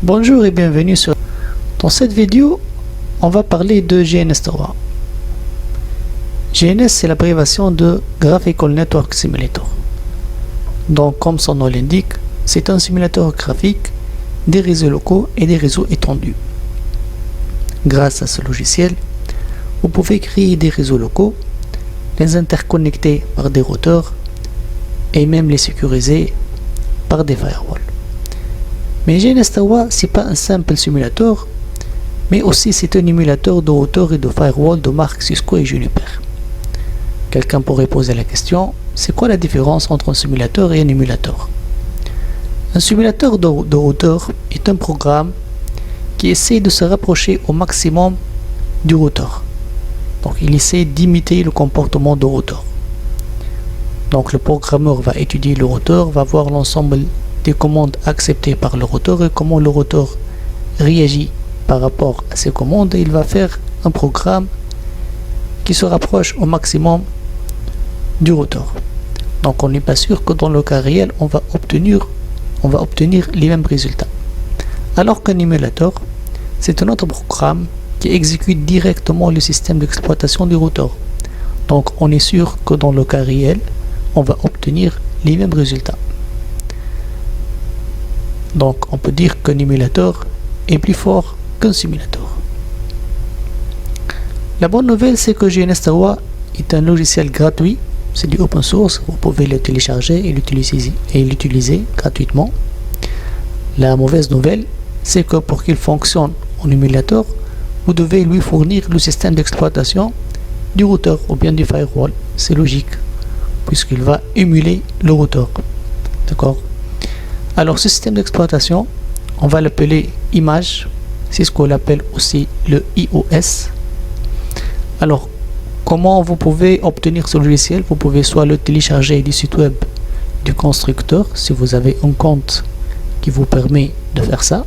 Bonjour et bienvenue sur... Dans cette vidéo, on va parler de GNS3. GNS, c'est l'abréviation de Graphical Network Simulator. Donc, comme son nom l'indique, c'est un simulateur graphique des réseaux locaux et des réseaux étendus. Grâce à ce logiciel, vous pouvez créer des réseaux locaux, les interconnecter par des routeurs et même les sécuriser par des firewalls. Mais GNS3, c'est pas un simple simulateur, mais aussi c'est un émulateur de routeurs et de firewall de marque Cisco et Juniper. Quelqu'un pourrait poser la question, c'est quoi la différence entre un simulateur et un émulateur? Un simulateur de routeur est un programme qui essaie de se rapprocher au maximum du routeur. Donc il essaie d'imiter le comportement du routeur. Donc le programmeur va étudier le routeur, va voir l'ensemble des commandes acceptées par le routeur et comment le routeur réagit par rapport à ces commandes, et il va faire un programme qui se rapproche au maximum du routeur. Donc on n'est pas sûr que dans le cas réel on va obtenir les mêmes résultats. Alors qu'un émulateur, c'est un autre programme qui exécute directement le système d'exploitation du routeur. Donc on est sûr que dans le cas réel on va obtenir les mêmes résultats. Donc on peut dire qu'un émulateur est plus fort qu'un simulateur. La bonne nouvelle, c'est que GNS3 est un logiciel gratuit, c'est du open source, vous pouvez le télécharger et l'utiliser gratuitement. La mauvaise nouvelle, c'est que pour qu'il fonctionne en émulateur, vous devez lui fournir le système d'exploitation du routeur ou bien du firewall. C'est logique, puisqu'il va émuler le routeur. D'accord? Alors ce système d'exploitation, on va l'appeler image, c'est ce qu'on l'appelle aussi le IOS. Alors comment vous pouvez obtenir ce logiciel? Vous pouvez soit le télécharger du site web du constructeur si vous avez un compte qui vous permet de faire ça,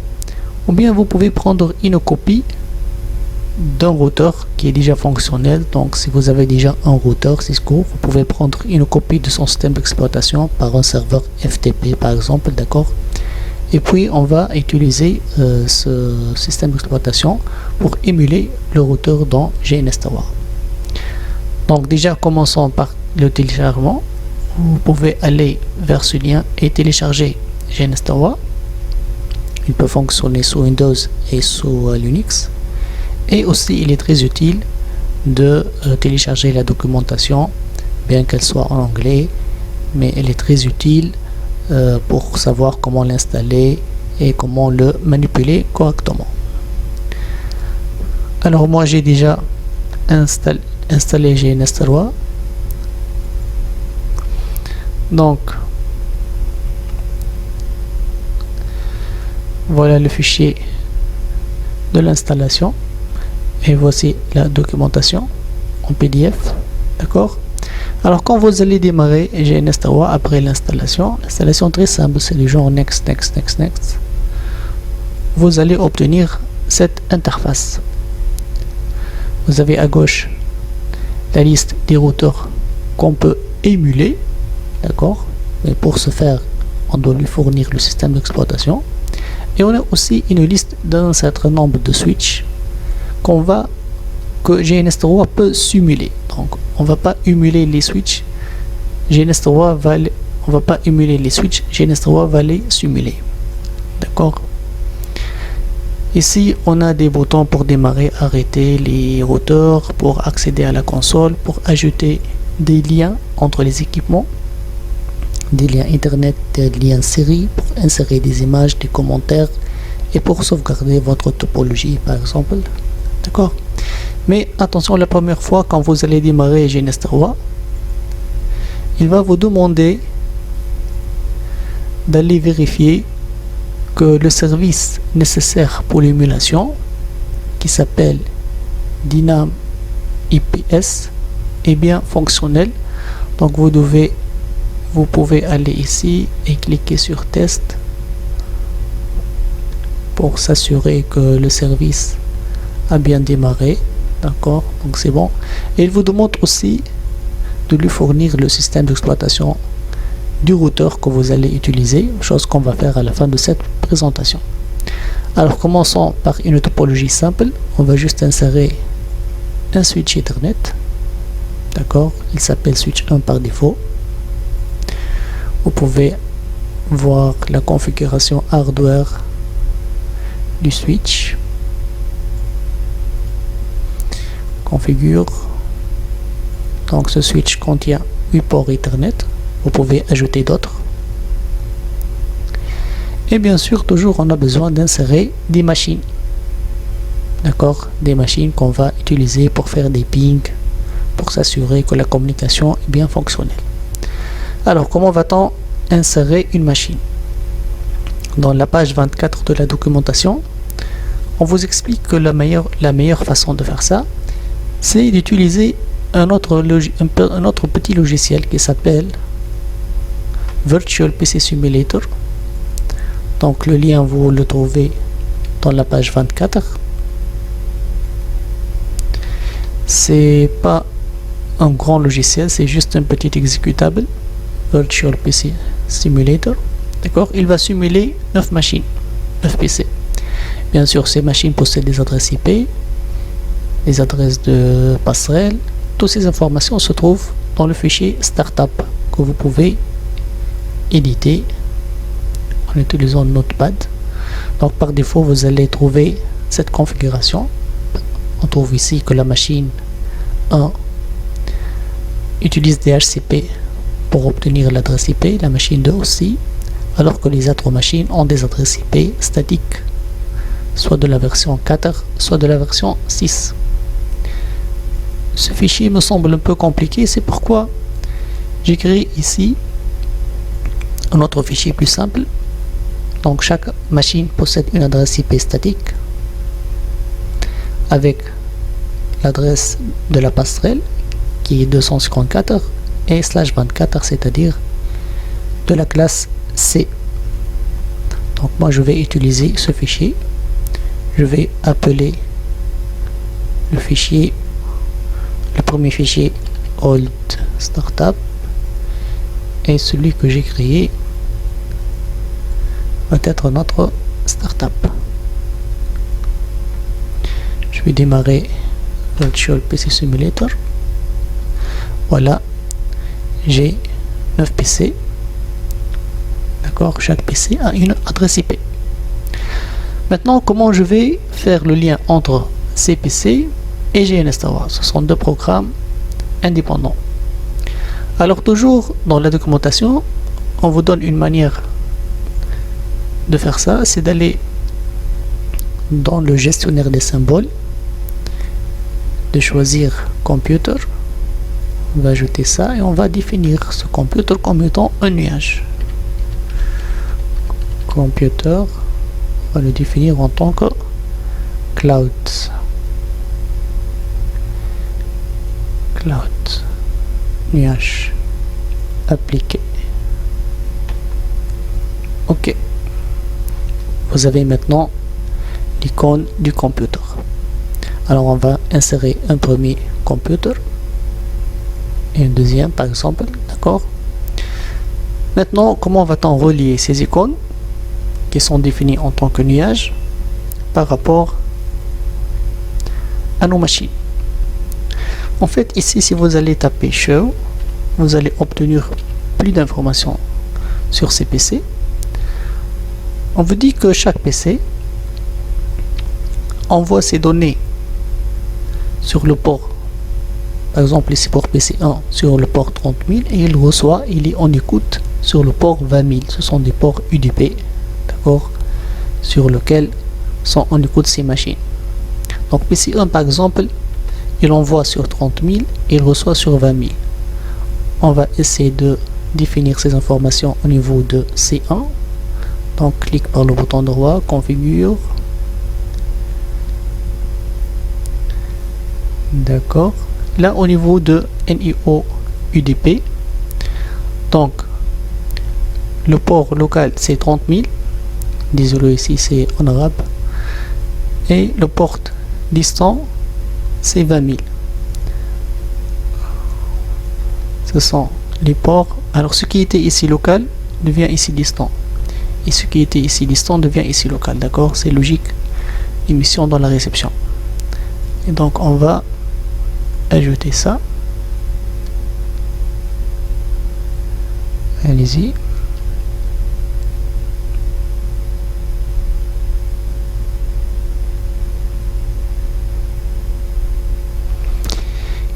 ou bien vous pouvez prendre une copie d'un routeur qui est déjà fonctionnel. Donc si vous avez déjà un routeur Cisco, vous pouvez prendre une copie de son système d'exploitation par un serveur FTP par exemple, d'accord, et puis on va utiliser ce système d'exploitation pour émuler le routeur dans GNS3. Donc déjà commençons par le téléchargement. Vous pouvez aller vers ce lien et télécharger GNS3. Il peut fonctionner sous Windows et sous Linux. Et aussi il est très utile de télécharger la documentation, bien qu'elle soit en anglais, mais elle est très utile pour savoir comment l'installer et comment le manipuler correctement. Alors moi j'ai déjà installé GNS3. Donc voilà le fichier de l'installation. Et voici la documentation en PDF, d'accord. Alors quand vous allez démarrer GNS3 après l'installation très simple, c'est du genre next, vous allez obtenir cette interface. Vous avez à gauche la liste des routeurs qu'on peut émuler, d'accord, mais pour ce faire on doit lui fournir le système d'exploitation, et on a aussi une liste d'un certain nombre de switches que GNS3 peut simuler. Donc on va pas émuler les switches, GNS3 va les simuler, d'accord. Ici on a des boutons pour démarrer, arrêter les routeurs, pour accéder à la console, pour ajouter des liens entre les équipements, des liens internet, des liens série, pour insérer des images, des commentaires et pour sauvegarder votre topologie par exemple, d'accord. Mais attention, la première fois quand vous allez démarrer GNS3, il va vous demander d'aller vérifier que le service nécessaire pour l'émulation, qui s'appelle Dynam IPS, est bien fonctionnel. Donc vous pouvez aller ici et cliquer sur test pour s'assurer que le service a bien démarré, d'accord. Donc c'est bon, et il vous demande aussi de lui fournir le système d'exploitation du routeur que vous allez utiliser, chose qu'on va faire à la fin de cette présentation. Alors commençons par une topologie simple. On va juste insérer un switch Ethernet. D'accord, il s'appelle switch 1 par défaut. Vous pouvez voir la configuration hardware du switch. Configure. Donc ce switch contient 8 ports Ethernet. Vous pouvez ajouter d'autres. Et bien sûr, toujours on a besoin d'insérer des machines. D'accord, des machines qu'on va utiliser pour faire des pings, pour s'assurer que la communication est bien fonctionnelle. Alors, comment va-t-on insérer une machine? Dans la page 24 de la documentation, on vous explique que la meilleure façon de faire ça, c'est d'utiliser un autre petit logiciel qui s'appelle Virtual PC Simulator. Donc le lien vous le trouvez dans la page 24. C'est pas un grand logiciel, c'est juste un petit exécutable, Virtual PC Simulator. D'accord, il va simuler 9 machines, 9 PC. Bien sûr, ces machines possèdent des adresses IP, des adresses de passerelle. Toutes ces informations se trouvent dans le fichier startup que vous pouvez éditer en utilisant Notepad. Donc par défaut, vous allez trouver cette configuration. On trouve ici que la machine 1 utilise DHCP pour obtenir l'adresse IP, la machine 2 aussi, alors que les autres machines ont des adresses IP statiques, soit de la version 4, soit de la version 6. Ce fichier me semble un peu compliqué, c'est pourquoi j'écris ici un autre fichier plus simple. Donc chaque machine possède une adresse IP statique avec l'adresse de la passerelle qui est 254 et /24, c'est-à-dire de la classe C. Donc moi je vais utiliser ce fichier. Je vais appeler le premier fichier old startup, et celui que j'ai créé va être notre startup. Je vais démarrer Virtual PC Simulator. Voilà, j'ai 9 PC. D'accord, chaque PC a une adresse IP. Maintenant, comment je vais faire le lien entre ces PC et GNSTower? Ce sont deux programmes indépendants. Alors toujours dans la documentation, on vous donne une manière de faire ça, c'est d'aller dans le gestionnaire des symboles, de choisir Computer. On va ajouter ça et on va définir ce computer comme étant un nuage. Computer, on va le définir en tant que cloud. Cloud, nuage, appliqué. Ok. Vous avez maintenant l'icône du computer. Alors on va insérer un premier computer et un deuxième par exemple, d'accord. Maintenant, comment va-t-on relier ces icônes qui sont définies en tant que nuage par rapport à nos machines? En fait, ici, si vous allez taper show, vous allez obtenir plus d'informations sur ces PC. On vous dit que chaque PC envoie ses données sur le port, par exemple ici pour PC1 sur le port 30 000, et il est en écoute sur le port 20 000. Ce sont des ports UDP, d'accord, sur lequel sont en écoute ces machines. Donc PC1 par exemple, il envoie sur 30 000 et il reçoit sur 20 000. On va essayer de définir ces informations au niveau de C1. Donc clique par le bouton droit, configure. D'accord. Là au niveau de NIO UDP, donc le port local c'est 30 000. Désolé, ici c'est en arabe. Et le port distant c'est 20 000. Ce sont les ports. Alors ce qui était ici local devient ici distant. et ce qui était ici distant devient ici local, d'accord? C'est logique, émission dans la réception. Et donc on va ajouter ça. Allez-y.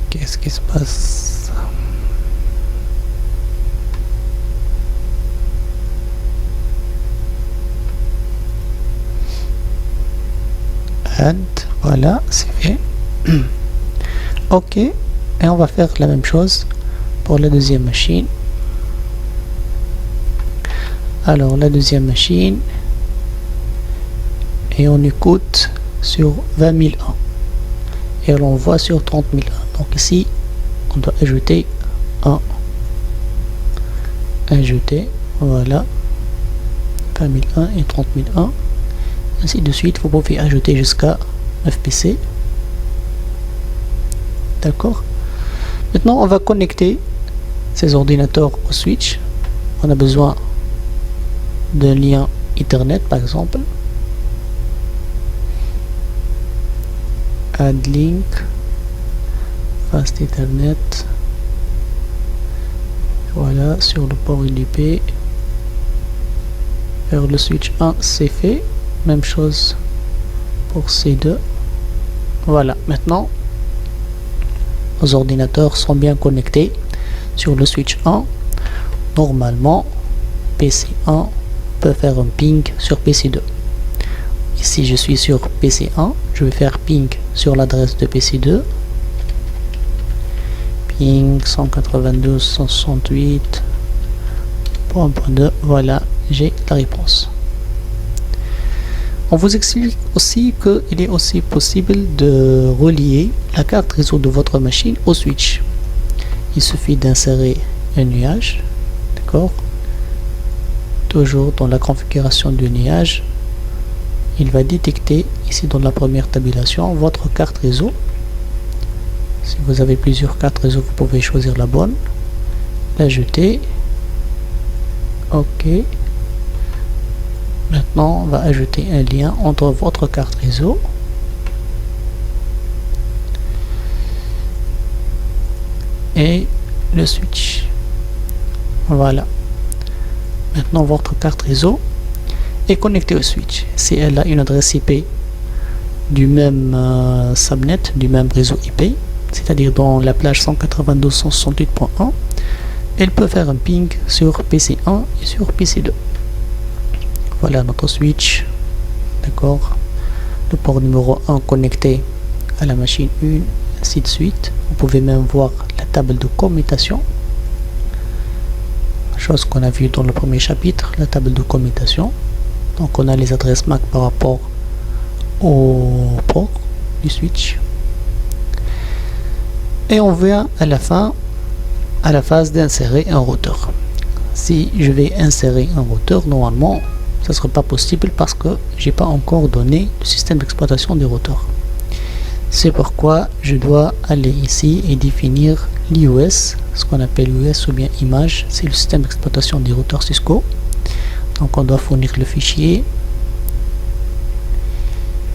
Qu'est-ce qui se passe? Add, voilà, c'est fait. Ok, et on va faire la même chose pour la deuxième machine. Alors la deuxième machine, et on écoute sur 20 001 et on l'envoie sur 30 001. Donc ici on doit ajouter un, ajouter, voilà, 20 001 et 30 001, ainsi de suite. Vous pouvez ajouter jusqu'à 9 PC. D'accord. Maintenant on va connecter ces ordinateurs au switch. On a besoin d'un lien Ethernet par exemple. Add link Fast Ethernet, voilà, sur le port UDP vers le switch 1, c'est fait. Même chose pour C2. Voilà, maintenant nos ordinateurs sont bien connectés sur le switch 1. Normalement PC1 peut faire un ping sur PC2. Ici je suis sur PC1, je vais faire ping sur l'adresse de PC2, ping 192.168.2. voilà, j'ai la réponse. On vous explique aussi qu'il est aussi possible de relier la carte réseau de votre machine au switch. Il suffit d'insérer un nuage, d'accord, toujours dans la configuration du nuage. Il va détecter ici dans la première tabulation votre carte réseau. Si vous avez plusieurs cartes réseau, vous pouvez choisir la bonne, l'ajouter. Ok. Maintenant on va ajouter un lien entre votre carte réseau et le switch. Voilà. Maintenant votre carte réseau est connectée au switch. Si elle a une adresse IP du même subnet, du même réseau IP, c'est-à-dire dans la plage 192.168.1, elle peut faire un ping sur PC1 et sur PC2. Voilà notre switch, d'accord, le port numéro 1 connecté à la machine 1, ainsi de suite. Vous pouvez même voir la table de commutation, chose qu'on a vu dans le premier chapitre, la table de commutation. Donc on a les adresses MAC par rapport au port du switch. Et on vient à la fin, à la phase d'insérer un routeur. Si je vais insérer un routeur, normalement ça ne sera pas possible parce que j'ai pas encore donné le système d'exploitation des routeurs. C'est pourquoi je dois aller ici et définir l'IOS, ce qu'on appelle l'IOS ou bien image, c'est le système d'exploitation des routeurs Cisco. Donc on doit fournir le fichier,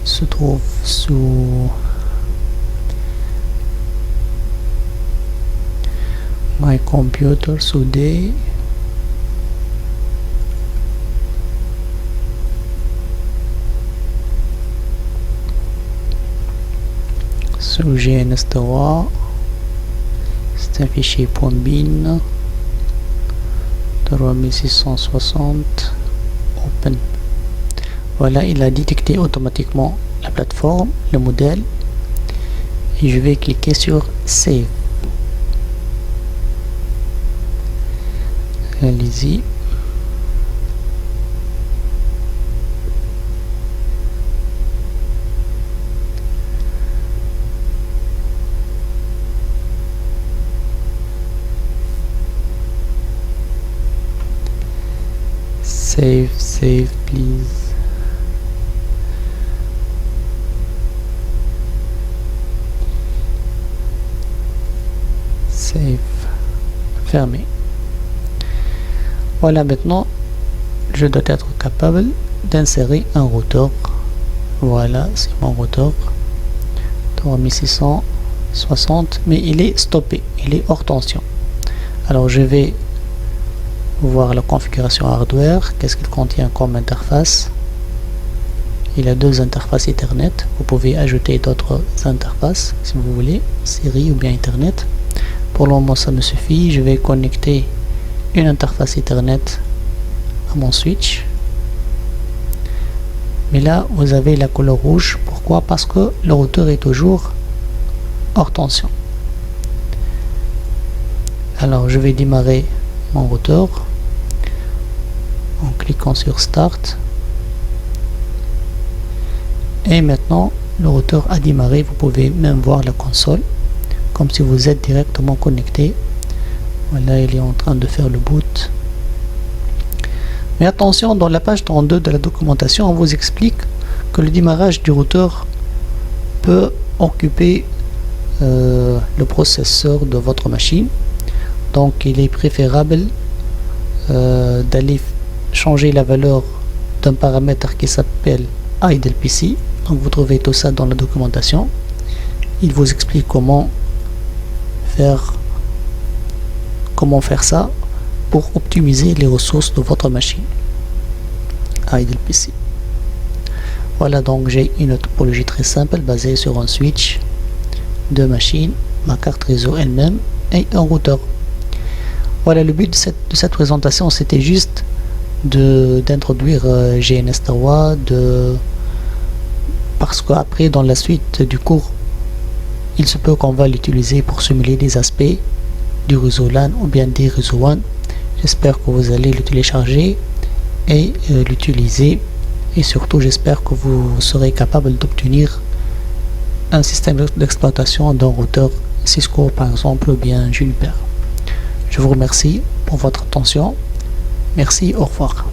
il se trouve sous My Computer, sous D, sous GNS3, c'est un fichier .bin 3660 open. Voilà, il a détecté automatiquement la plateforme, le modèle, et je vais cliquer sur Save. Allez-y. Save please. Save. Fermé. Voilà, maintenant je dois être capable d'insérer un routeur. Voilà, c'est mon routeur 3660, mais il est stoppé, il est hors tension. Alors je vais voir la configuration hardware, qu'est-ce qu'il contient comme interface. Il a deux interfaces Ethernet, vous pouvez ajouter d'autres interfaces si vous voulez, série ou bien Ethernet. Pour le moment ça me suffit, je vais connecter une interface Ethernet à mon switch. Mais là vous avez la couleur rouge, pourquoi? Parce que le routeur est toujours hors tension. Alors je vais démarrer mon routeur en cliquant sur Start. Et maintenant le routeur a démarré, vous pouvez même voir la console comme si vous êtes directement connecté. Voilà, il est en train de faire le boot. Mais attention, dans la page 32 de la documentation, on vous explique que le démarrage du routeur peut occuper le processeur de votre machine. Donc il est préférable d'aller changer la valeur d'un paramètre qui s'appelle idle PC. Donc vous trouvez tout ça dans la documentation. Il vous explique comment faire ça pour optimiser les ressources de votre machine idle PC. Voilà, donc j'ai une topologie très simple basée sur un switch, deux machines, ma carte réseau elle-même et un routeur. Voilà, le but de cette présentation, c'était juste d'introduire GNS3, parce qu'après dans la suite du cours, il se peut qu'on va l'utiliser pour simuler des aspects du réseau LAN ou bien des réseaux WAN. J'espère que vous allez le télécharger et l'utiliser, et surtout j'espère que vous serez capable d'obtenir un système d'exploitation d'un routeur Cisco par exemple ou bien Juniper. Je vous remercie pour votre attention. Merci, au revoir.